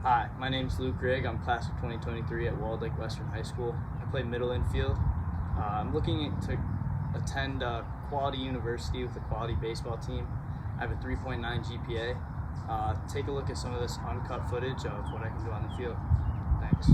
Hi, my name is Luke GRIGG. I'm class of 2023 at Walled Lake Western High School. I play middle infield. I'm looking to attend a quality university with a quality baseball team. I have a 3.9 GPA. Take a look at some of this uncut footage of what I can do on the field. Thanks.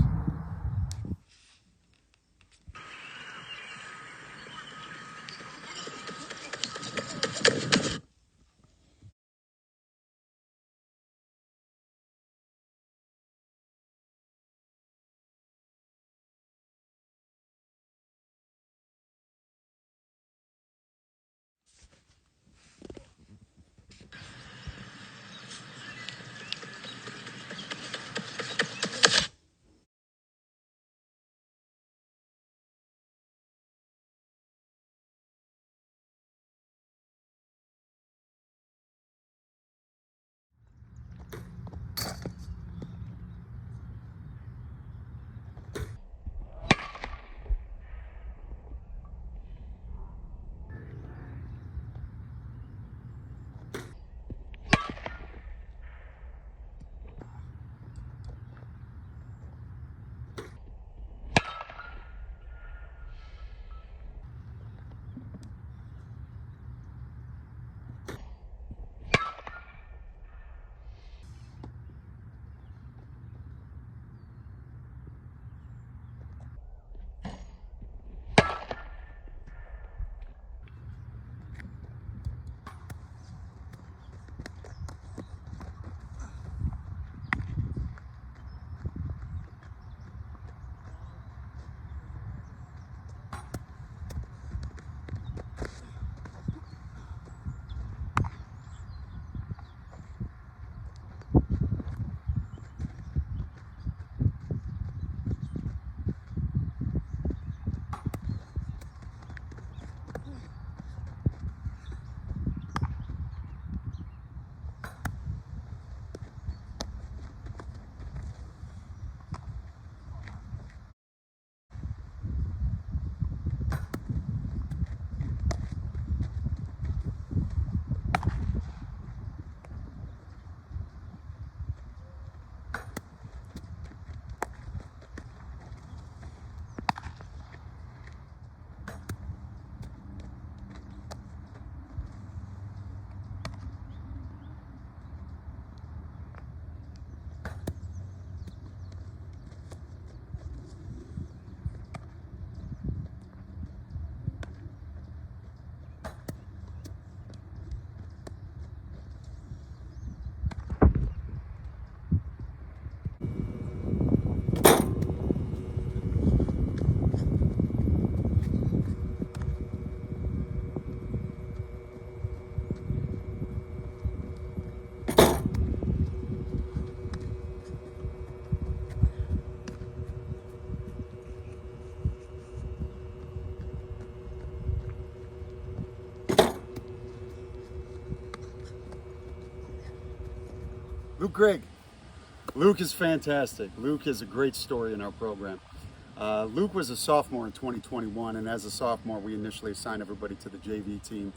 Luke GRIGG. Luke is fantastic. Luke is a great story in our program. Luke was a sophomore in 2021, and as a sophomore, we initially assigned everybody to the JV team.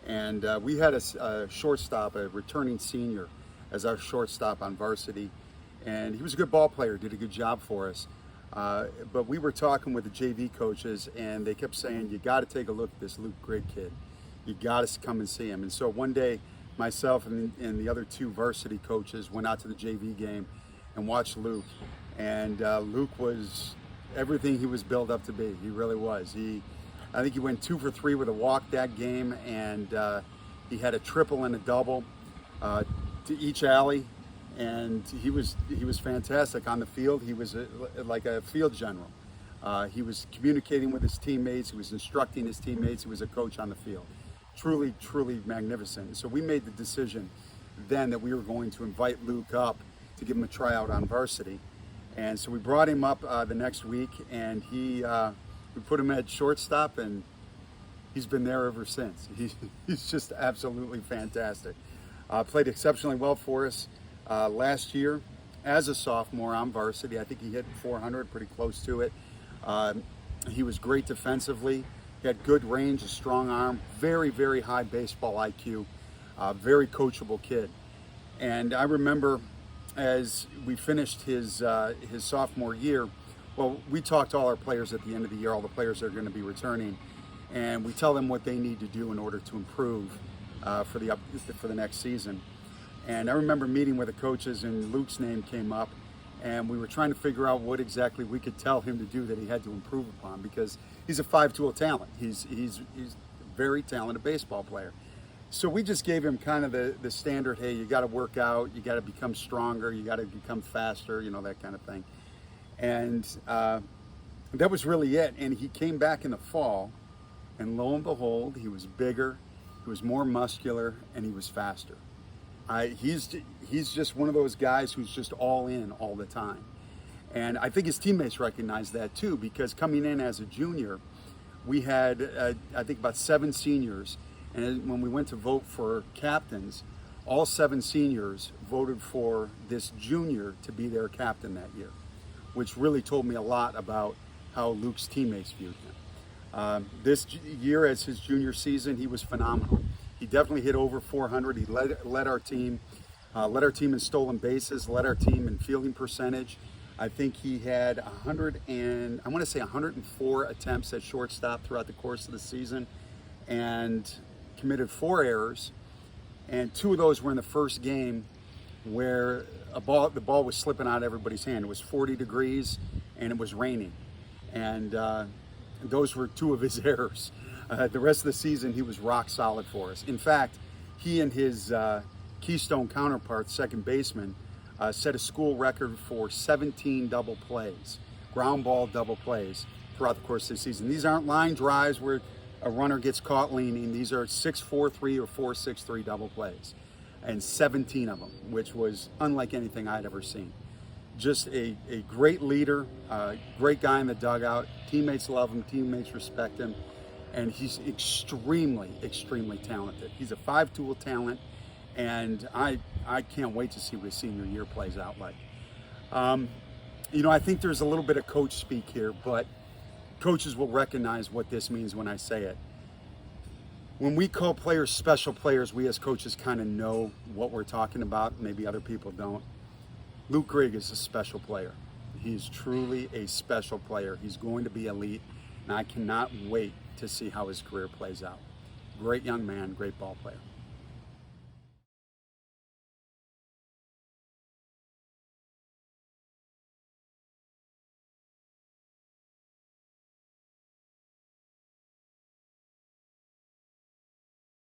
And we had a shortstop, a returning senior, as our shortstop on varsity. And he was a good ball player, did a good job for us. But we were talking with the JV coaches, and they kept saying, you got to take a look at this Luke GRIGG kid. You got to come and see him. And so one day, myself and the other two varsity coaches went out to the JV game and watched Luke. And Luke was everything he was built up to be. He really was. I think he went 2 for 3 with a walk that game, and he had a triple and a double to each alley. And he was fantastic on the field. He was like a field general. He was communicating with his teammates. He was instructing his teammates. He was a coach on the field. Truly, truly magnificent. So we made the decision then that we were going to invite Luke up to give him a tryout on varsity. And so we brought him up the next week, and we put him at shortstop, and he's been there ever since. He's just absolutely fantastic. Played exceptionally well for us last year as a sophomore on varsity. I think he hit 400, pretty close to it. He was great defensively. He had good range, a strong arm, very, very high baseball IQ, very coachable kid. And I remember as we finished his sophomore year, well, we talked to all our players at the end of the year, all the players that are going to be returning, and we tell them what they need to do in order to improve for the next season. And I remember meeting with the coaches, and Luke's name came up, and we were trying to figure out what exactly we could tell him to do that he had to improve upon, because he's a five-tool talent. He's a very talented baseball player. So we just gave him kind of the standard, hey, you got to work out, you got to become stronger, you got to become faster, that kind of thing. And that was really it. And he came back in the fall, and lo and behold, he was bigger, he was more muscular, and he was faster. He's just one of those guys who's just all in all the time. And I think his teammates recognized that too, because coming in as a junior, we had, I think, about 7 seniors. And when we went to vote for captains, all 7 seniors voted for this junior to be their captain that year, which really told me a lot about how Luke's teammates viewed him. This year, as his junior season, he was phenomenal. He definitely hit over 400. He led our team in stolen bases, led our team in fielding percentage. I think he had 104 attempts at shortstop throughout the course of the season, and committed 4 errors, and 2 of those were in the first game where the ball was slipping out of everybody's hand. It was 40 degrees and it was raining, and those were 2 of his errors. The rest of the season, he was rock solid for us. In fact, he and his Keystone counterpart, second baseman, set a school record for 17 double plays, ground ball double plays throughout the course of the season. These aren't line drives where a runner gets caught leaning. These are 6-4-3 or 4-6-3 double plays, and 17 of them, which was unlike anything I'd ever seen. Just a great leader, great guy in the dugout. Teammates love him, teammates respect him, and he's extremely, extremely talented. He's a 5-tool talent, and I can't wait to see what his senior year plays out like. I think there's a little bit of coach speak here, but coaches will recognize what this means when I say it. When we call players special players, we as coaches kind of know what we're talking about. Maybe other people don't. Luke GRIGG is a special player. He's truly a special player. He's going to be elite, and I cannot wait to see how his career plays out. Great young man, great ball player.